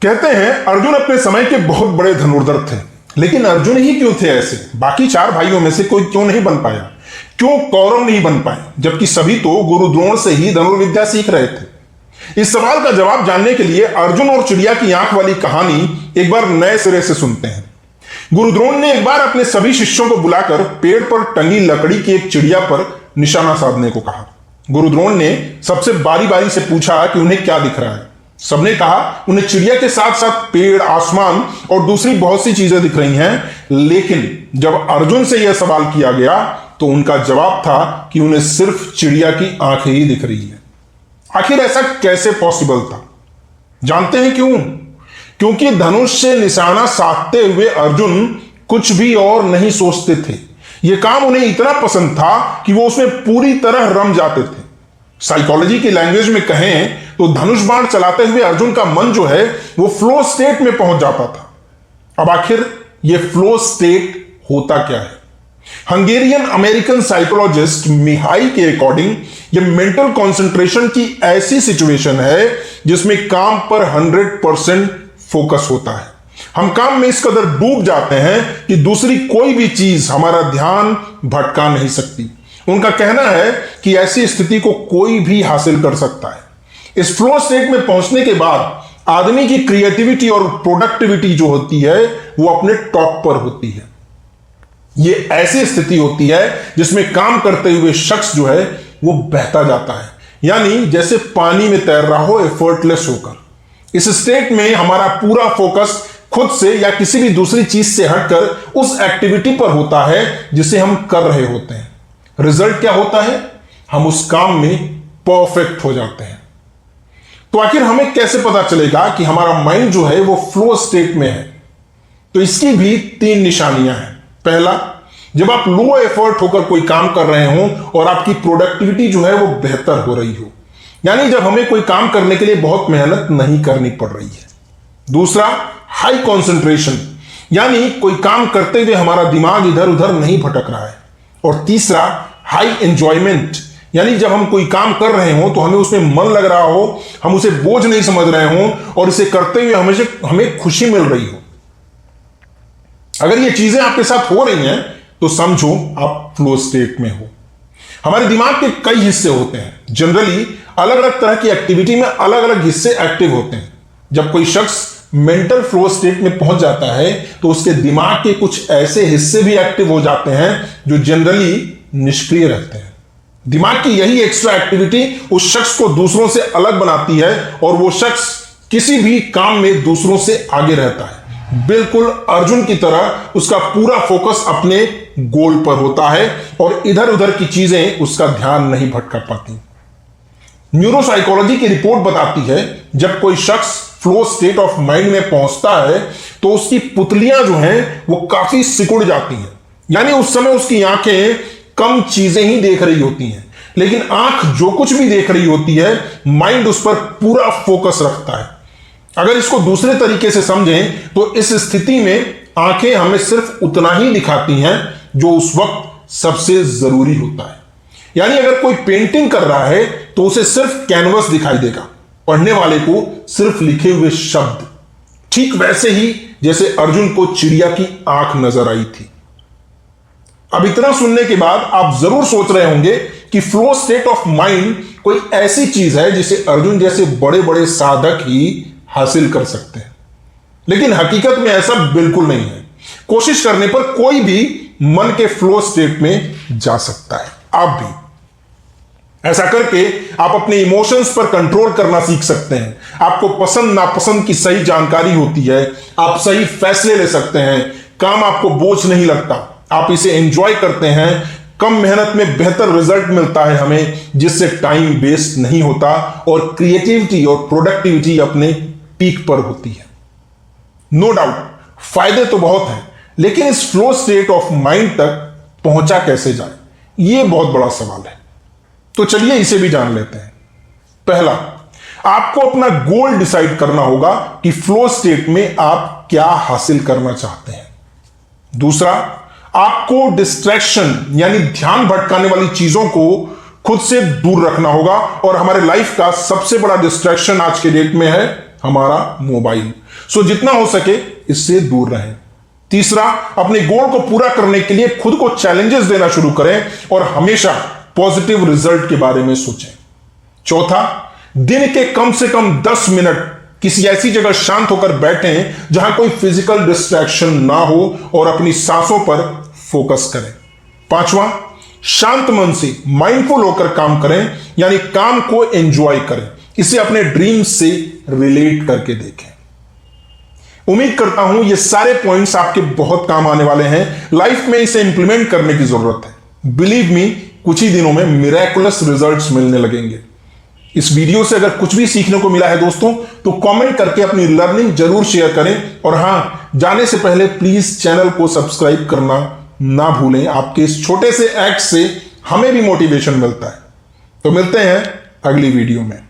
कहते हैं अर्जुन अपने समय के बहुत बड़े धनुर्धर थे, लेकिन अर्जुन ही क्यों थे ऐसे? बाकी चार भाइयों में से कोई क्यों नहीं बन पाया? क्यों कौरव नहीं बन पाए, जबकि सभी तो गुरु द्रोण से ही धनुर्विद्या सीख रहे थे? इस सवाल का जवाब जानने के लिए अर्जुन और चिड़िया की आंख वाली कहानी एक बार नए सिरे से सुनते हैं। गुरु द्रोण ने एक बार अपने सभी शिष्यों को बुलाकर पेड़ पर टंगी लकड़ी की एक चिड़िया पर निशाना साधने को कहा। गुरु द्रोण ने सबसे बारी बारी से पूछा कि उन्हें क्या दिख रहा है। सबने कहा उन्हें चिड़िया के साथ साथ पेड़, आसमान और दूसरी बहुत सी चीजें दिख रही हैं। लेकिन जब अर्जुन से यह सवाल किया गया तो उनका जवाब था कि उन्हें सिर्फ चिड़िया की आंखें ही दिख रही है। आखिर ऐसा कैसे पॉसिबल था? जानते हैं क्यों? क्योंकि धनुष से निशाना साधते हुए अर्जुन कुछ भी और नहीं सोचते थे। यह काम उन्हें इतना पसंद था कि वो उसमें पूरी तरह रम जाते थे। साइकोलॉजी की लैंग्वेज में कहें तो धनुष बाण चलाते हुए अर्जुन का मन जो है वो फ्लो स्टेट में पहुंच जाता था। अब आखिर ये फ्लो स्टेट होता क्या है? हंगेरियन अमेरिकन साइकोलॉजिस्ट मिहाई के अकॉर्डिंग ये मेंटल कंसंट्रेशन की ऐसी सिचुएशन है जिसमें काम पर 100% फोकस होता है। हम काम में इस कदर डूब जाते हैं कि दूसरी कोई भी चीज हमारा ध्यान भटका नहीं सकती। उनका कहना है कि ऐसी स्थिति को कोई भी हासिल कर सकता है। इस फ्लो स्टेट में पहुंचने के बाद आदमी की क्रिएटिविटी और प्रोडक्टिविटी जो होती है वो अपने टॉप पर होती है। ये ऐसी स्थिति होती है जिसमें काम करते हुए शख्स जो है वो बहता जाता है, यानी जैसे पानी में तैर रहा हो एफर्टलेस होकर। इस स्टेट में हमारा पूरा फोकस खुद से या किसी भी दूसरी चीज से हटकर उस एक्टिविटी पर होता है जिसे हम कर रहे होते हैं। रिजल्ट क्या होता है? हम उस काम में परफेक्ट हो जाते हैं। तो आखिर हमें कैसे पता चलेगा कि हमारा माइंड जो है वो फ्लो स्टेट में है? तो इसकी भी 3 निशानियां हैं। पहला, जब आप लो एफर्ट होकर कोई काम कर रहे हो और आपकी प्रोडक्टिविटी जो है वो बेहतर हो रही हो, यानी जब हमें कोई काम करने के लिए बहुत मेहनत नहीं करनी पड़ रही है। दूसरा, हाई कंसंट्रेशन, यानी कोई काम करते हुए हमारा दिमाग इधर उधर नहीं भटक रहा है। और तीसरा, हाई एंजॉयमेंट, यानी जब हम कोई काम कर रहे हो तो हमें उसमें मन लग रहा हो, हम उसे बोझ नहीं समझ रहे हो और इसे करते हुए हमें खुशी मिल रही हो। अगर ये चीजें आपके साथ हो रही हैं तो समझो आप फ्लो स्टेट में हो। हमारे दिमाग के कई हिस्से होते हैं। जनरली अलग अलग तरह की एक्टिविटी में अलग अलग हिस्से एक्टिव होते हैं। जब कोई शख्स मेंटल फ्लो स्टेट में पहुंच जाता है तो उसके दिमाग के कुछ ऐसे हिस्से भी एक्टिव हो जाते हैं जो जनरली निष्क्रिय रहते हैं। दिमाग की यही एक्स्ट्रा एक्टिविटी उस शख्स को दूसरों से अलग बनाती है और वो शख्स किसी भी काम में दूसरों से आगे रहता है। बिल्कुल अर्जुन की तरह उसका पूरा फोकस अपने गोल पर होता है और इधर उधर की चीजें उसका ध्यान नहीं भटका पाती। न्यूरोसाइकोलॉजी की रिपोर्ट बताती है जब कोई शख्स फ्लो स्टेट ऑफ माइंड में पहुंचता है तो उसकी पुतलियां जो हैं वो काफी सिकुड़ जाती हैं, यानी उस समय उसकी आंखें कम चीजें ही देख रही होती हैं, लेकिन आंख जो कुछ भी देख रही होती है माइंड उस पर पूरा फोकस रखता है। अगर इसको दूसरे तरीके से समझें तो इस स्थिति में आंखें हमें सिर्फ उतना ही दिखाती हैं जो उस वक्त सबसे जरूरी होता है। यानी अगर कोई पेंटिंग कर रहा है तो उसे सिर्फ कैनवस दिखाई देगा, पढ़ने वाले को सिर्फ लिखे हुए शब्द। ठीक वैसे ही जैसे अर्जुन को चिड़िया की आंख नजर आई थी। अब इतना सुनने के बाद आप जरूर सोच रहे होंगे कि फ्लो स्टेट ऑफ माइंड कोई ऐसी चीज है जिसे अर्जुन जैसे बड़े बड़े साधक ही हासिल कर सकते हैं, लेकिन हकीकत में ऐसा बिल्कुल नहीं है। कोशिश करने पर कोई भी मन के फ्लो स्टेट में जा सकता है। आप भी ऐसा करके आप अपने इमोशंस पर कंट्रोल करना सीख सकते हैं। आपको पसंद नापसंद की सही जानकारी होती है, आप सही फैसले ले सकते हैं, काम आपको बोझ नहीं लगता, आप इसे एंजॉय करते हैं, कम मेहनत में बेहतर रिजल्ट मिलता है हमें, जिससे टाइम वेस्ट नहीं होता और क्रिएटिविटी और प्रोडक्टिविटी अपने पीक पर होती है। नो डाउट फायदे तो बहुत हैं, लेकिन इस फ्लो स्टेट ऑफ माइंड तक पहुंचा कैसे जाए, यह बहुत बड़ा सवाल है। तो चलिए इसे भी जान लेते हैं। पहला, आपको अपना गोल डिसाइड करना होगा कि फ्लो स्टेट में आप क्या हासिल करना चाहते हैं। दूसरा, आपको डिस्ट्रैक्शन यानी ध्यान भटकाने वाली चीजों को खुद से दूर रखना होगा और हमारे लाइफ का सबसे बड़ा डिस्ट्रैक्शन आज के डेट में है हमारा मोबाइल। सो जितना हो सके इससे दूर रहें। तीसरा, अपने गोल को पूरा करने के लिए खुद को चैलेंजेस देना शुरू करें और हमेशा पॉजिटिव रिजल्ट के बारे में सोचें। चौथा, दिन के कम से कम 10 मिनट किसी ऐसी जगह शांत होकर बैठें जहां कोई फिजिकल डिस्ट्रैक्शन ना हो और अपनी सांसों पर फोकस करें। पांचवा, शांत मन से माइंडफुल होकर काम करें, यानी काम को एंजॉय करें। इसे अपने ड्रीम्स से रिलेट करके देखें। उम्मीद करता हूं ये सारे पॉइंट्स आपके बहुत काम आने वाले हैं। लाइफ में इसे इंप्लीमेंट करने की जरूरत है। बिलीव मी, कुछ ही दिनों में मिरेकुलस रिजल्ट्स मिलने लगेंगे। इस वीडियो से अगर कुछ भी सीखने को मिला है दोस्तों, तो कमेंट करके अपनी लर्निंग जरूर शेयर करें। और हां, जाने से पहले प्लीज चैनल को सब्सक्राइब करना ना भूलें। आपके इस छोटे से एक्ट से हमें भी मोटिवेशन मिलता है। तो मिलते हैं अगली वीडियो में।